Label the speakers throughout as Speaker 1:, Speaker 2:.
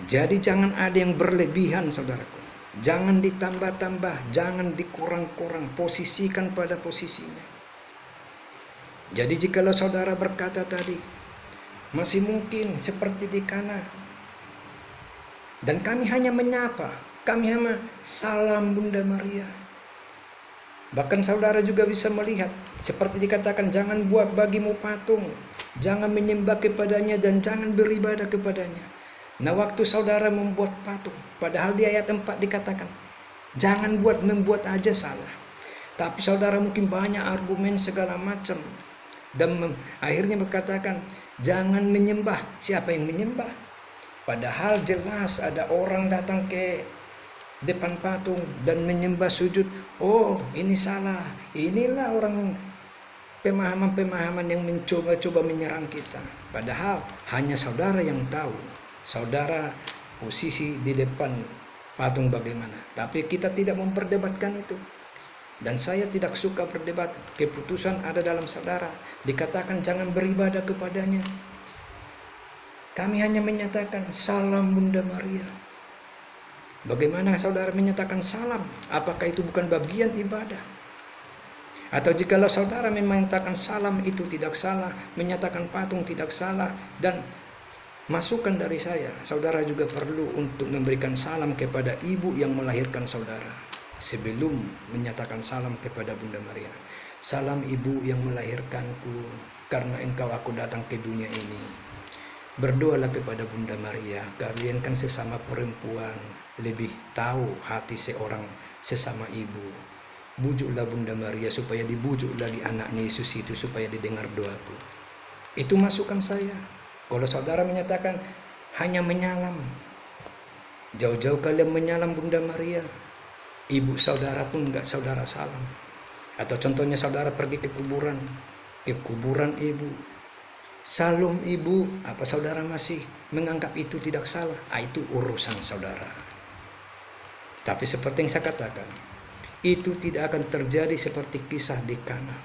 Speaker 1: Jadi jangan ada yang berlebihan, saudaraku. Jangan ditambah-tambah, jangan dikurang-kurang, posisikan pada posisinya. Jadi jikalau saudara berkata tadi, masih mungkin seperti di Kana, dan kami hanya menyapa, kami hanya salam Bunda Maria. Bahkan saudara juga bisa melihat, seperti dikatakan, jangan buat bagimu patung, jangan menyembah kepadanya, dan jangan beribadah kepadanya. Nah, waktu saudara membuat patung, padahal di ayat 4 dikatakan, jangan membuat aja salah. Tapi saudara mungkin banyak argumen segala macam, dan akhirnya berkatakan, jangan menyembah. Siapa yang menyembah? Padahal jelas ada orang datang ke depan patung dan menyembah sujud. Oh, ini salah. Inilah orang pemahaman-pemahaman yang mencoba-coba menyerang kita. Padahal hanya saudara yang tahu. Saudara posisi di depan patung bagaimana. Tapi kita tidak memperdebatkan itu. Dan saya tidak suka berdebat. Keputusan ada dalam saudara. Dikatakan jangan beribadah kepadanya. Kami hanya menyatakan salam Bunda Maria. Bagaimana saudara menyatakan salam? Apakah itu bukan bagian ibadah? Atau jikalau saudara menyatakan salam itu tidak salah, menyatakan patung tidak salah, dan masukan dari saya, saudara juga perlu untuk memberikan salam kepada ibu yang melahirkan saudara sebelum menyatakan salam kepada Bunda Maria. Salam ibu yang melahirkanku, karena engkau aku datang ke dunia ini. Berdoalah kepada Bunda Maria, kalian kan sesama perempuan, lebih tahu hati seorang sesama ibu. Bujuklah Bunda Maria supaya dibujuklah di anaknya Yesus itu supaya didengar doaku. Itu masukan saya. Kalau saudara menyatakan hanya menyalam, jauh-jauh kalian menyalam Bunda Maria, ibu saudara pun enggak saudara salam. Atau contohnya saudara pergi ke kuburan ibu, salam ibu, apa saudara masih menganggap itu tidak salah? Itu urusan saudara. Tapi seperti yang saya katakan, itu tidak akan terjadi seperti kisah di Kana.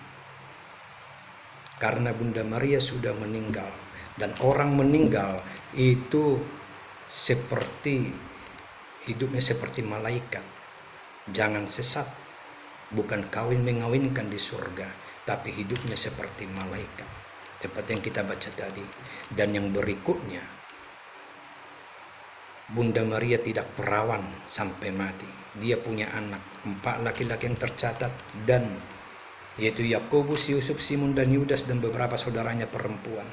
Speaker 1: Karena Bunda Maria sudah meninggal. Dan orang meninggal itu seperti hidupnya seperti malaikat. Jangan sesat. Bukan kawin mengawinkan di surga, tapi hidupnya seperti malaikat. Seperti yang kita baca tadi. Dan yang berikutnya, Bunda Maria tidak perawan sampai mati. Dia punya anak, 4 laki-laki yang tercatat, dan yaitu Yakobus, Yusuf, Simon, dan Yudas, dan beberapa saudaranya perempuan.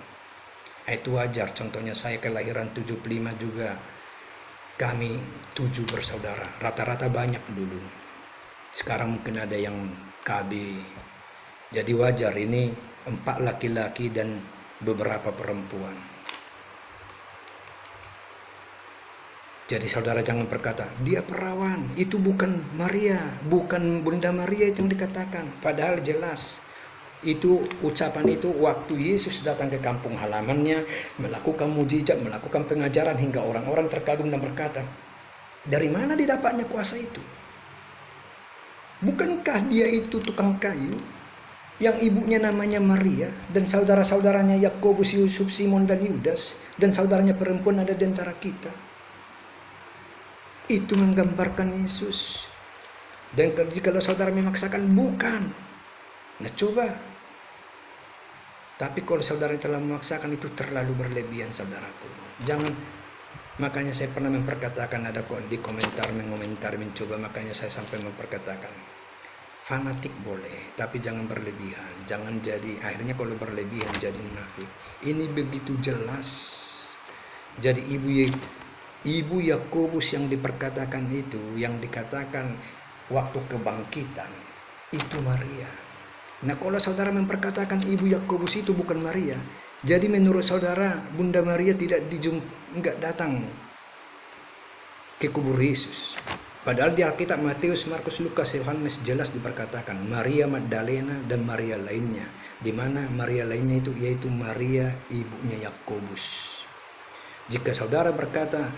Speaker 1: Itu wajar. Contohnya saya kelahiran 75 juga, kami 7 bersaudara, rata-rata banyak dulu. Sekarang mungkin ada yang KB. Jadi wajar, ini 4 laki-laki dan beberapa perempuan. Jadi saudara jangan berkata, dia perawan, itu bukan Maria, bukan Bunda Maria itu yang dikatakan. Padahal jelas, itu ucapan itu waktu Yesus datang ke kampung halamannya, melakukan mujizat, melakukan pengajaran, hingga orang-orang terkagum dan berkata, dari mana didapatnya kuasa itu? Bukankah dia itu tukang kayu, yang ibunya namanya Maria, dan saudara-saudaranya Yakobus, Yusuf, Simon, dan Yudas, dan saudaranya perempuan ada di antara kita? Itu menggambarkan Yesus. Dan kalau saudara memaksakan, bukan. Nah coba. Tapi kalau saudara telah memaksakan, itu terlalu berlebihan, saudaraku. Jangan. Makanya saya pernah memperkatakan, ada di komentar mencoba, makanya saya sampai memperkatakan, fanatik boleh, tapi jangan berlebihan. Jangan jadi, akhirnya kalau berlebihan jadi munafik. Ini begitu jelas. Jadi ibu Yakobus yang diperkatakan itu, yang dikatakan waktu kebangkitan, itu Maria. Nah kalau saudara memperkatakan ibu Yakobus itu bukan Maria, jadi menurut saudara Bunda Maria enggak datang ke kubur Yesus. Padahal di Alkitab Matius, Markus, Lukas, Yohanes jelas diperkatakan Maria Magdalena dan Maria lainnya. Di mana Maria lainnya itu yaitu Maria ibunya Yakobus. Jika saudara berkata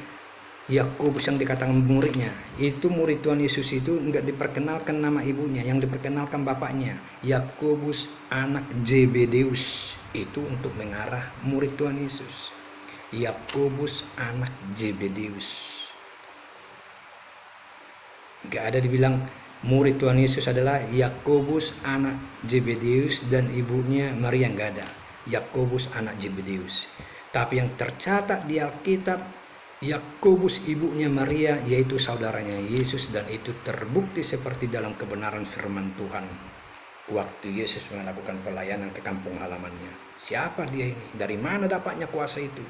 Speaker 1: Yakobus yang dikatakan muridnya, itu murid Tuhan Yesus itu enggak diperkenalkan nama ibunya, yang diperkenalkan bapaknya, Yakobus anak Zebedeus. Itu untuk mengarah murid Tuhan Yesus. Yakobus anak Zebedeus. Gak ada dibilang murid Tuhan Yesus adalah Yakobus anak Zebedeus dan ibunya Maria, gak ada. Yakobus anak Zebedeus. Tapi yang tercatat di Alkitab, Yakobus ibunya Maria, yaitu saudaranya Yesus, dan itu terbukti seperti dalam kebenaran firman Tuhan. Waktu Yesus melakukan pelayanan ke kampung halamannya. Siapa dia ini? Dari mana dapatnya kuasa itu?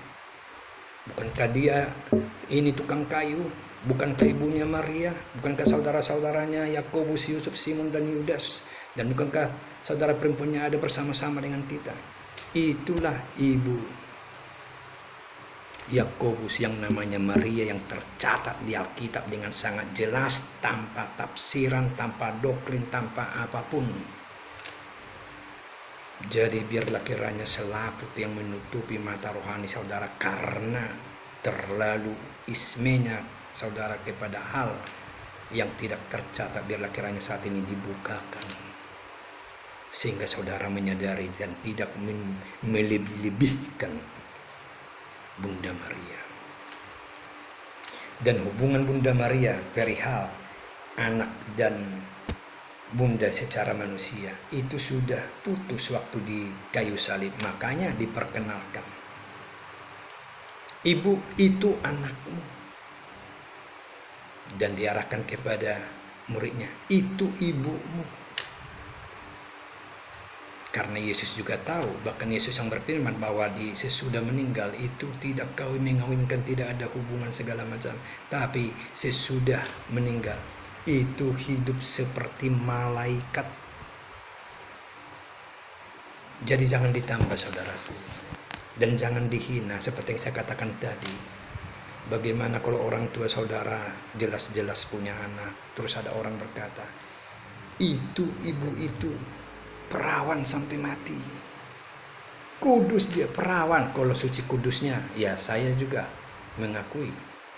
Speaker 1: Bukankah dia ini tukang kayu? Bukankah ibunya Maria? Bukankah saudara-saudaranya Yakobus, Yusuf, Simon, dan Yudas? Dan bukankah saudara perempuannya ada bersama-sama dengan kita? Itulah ibu Yakobus yang namanya Maria, yang tercatat di Alkitab dengan sangat jelas, tanpa tafsiran, tanpa doktrin, tanpa apapun. Jadi biarlah kiranya selaput yang menutupi mata rohani saudara karena terlalu ismenya saudara kepada hal yang tidak tercatat, biarlah kiranya saat ini dibukakan sehingga saudara menyadari dan tidak melebih-lebihkan Bunda Maria. Dan hubungan Bunda Maria perihal anak dan Bunda secara manusia itu sudah putus waktu di kayu salib, makanya diperkenalkan. Ibu itu anakmu. Dan diarahkan kepada muridnya, itu ibumu. Karena Yesus juga tahu, bahkan Yesus yang berfirman bahwa sesudah meninggal itu tidak mengawinkan, tidak ada hubungan segala macam. Tapi sesudah meninggal itu hidup seperti malaikat. Jadi jangan ditambah saudaraku, dan jangan dihina seperti yang saya katakan tadi. Bagaimana kalau orang tua saudara jelas-jelas punya anak, terus ada orang berkata, itu ibu itu perawan sampai mati, kudus dia, perawan. Kalau suci kudusnya, ya saya juga mengakui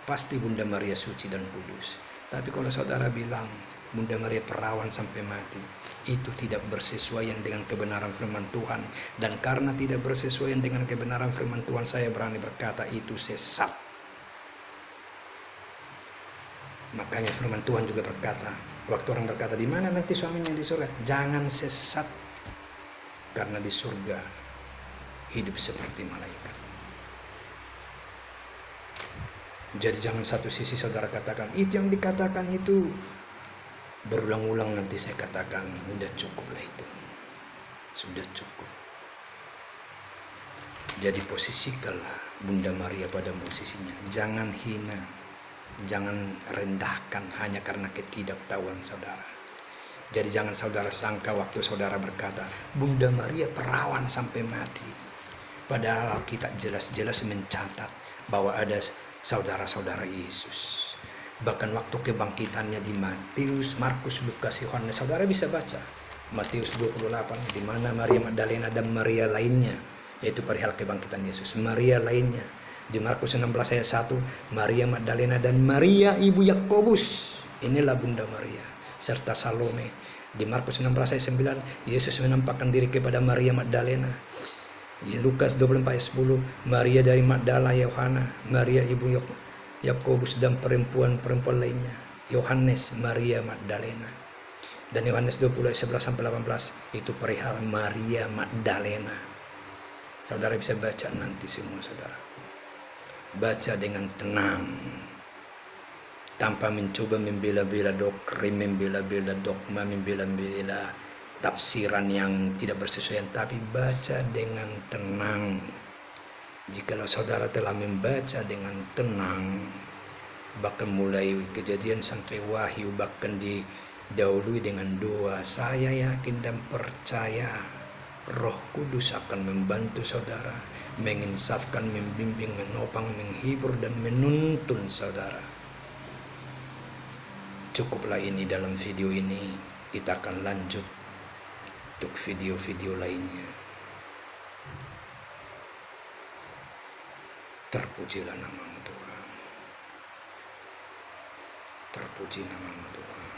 Speaker 1: pasti Bunda Maria suci dan kudus. Tapi kalau saudara bilang Bunda Maria perawan sampai mati, itu tidak bersesuaian dengan kebenaran firman Tuhan. Dan karena tidak bersesuaian dengan kebenaran firman Tuhan, saya berani berkata itu sesat. Makanya firman Tuhan juga berkata, waktu orang berkata di mana nanti suaminya di surga, jangan sesat, karena di surga hidup seperti malaikat. Jadi jangan satu sisi saudara katakan itu yang dikatakan itu berulang-ulang, nanti saya katakan udah cukuplah itu, sudah cukup. Jadi posisikanlah Bunda Maria pada posisinya, jangan hina, jangan rendahkan hanya karena ketidaktahuan saudara. Jadi jangan saudara sangka waktu saudara berkata Bunda Maria perawan sampai mati, padahal Alkitab jelas-jelas mencatat bahwa ada saudara-saudara Yesus. Bahkan waktu kebangkitannya di Matius, Markus, Lukas, Yohanes, saudara bisa baca Matius 28, di mana Maria Magdalena dan Maria lainnya, yaitu perihal kebangkitan Yesus. Maria lainnya di Markus 16 ayat 1, Maria Magdalena dan Maria ibu Yakobus, inilah Bunda Maria, serta Salome. Di Markus 16 ayat 9, Yesus menampakkan diri kepada Maria Magdalena. Di Lukas 24 ayat 10, Maria dari Magdala, Yohana, Maria ibu Yakobus dan perempuan-perempuan lainnya, Yohanes, Maria Magdalena. Dan Yohanes 20 ayat 11 sampai 18 itu perihal Maria Magdalena. Saudara bisa baca nanti semua saudara. Baca dengan tenang, tanpa mencoba membela-bela doktrin, membela-bela dogma, membela-bela tafsiran yang tidak bersesuaian, tapi baca dengan tenang. Jikalau saudara telah membaca dengan tenang, bahkan mulai Kejadian sampai Wahyu, bahkan didahului dengan doa, saya yakin dan percaya Roh Kudus akan membantu saudara, menginsafkan, membimbing, menopang, menghibur, dan menuntun saudara. Cukuplah ini dalam video ini, kita akan lanjut untuk video-video lainnya. Terpujilah namamu Tuhan. Terpuji namamu Tuhan.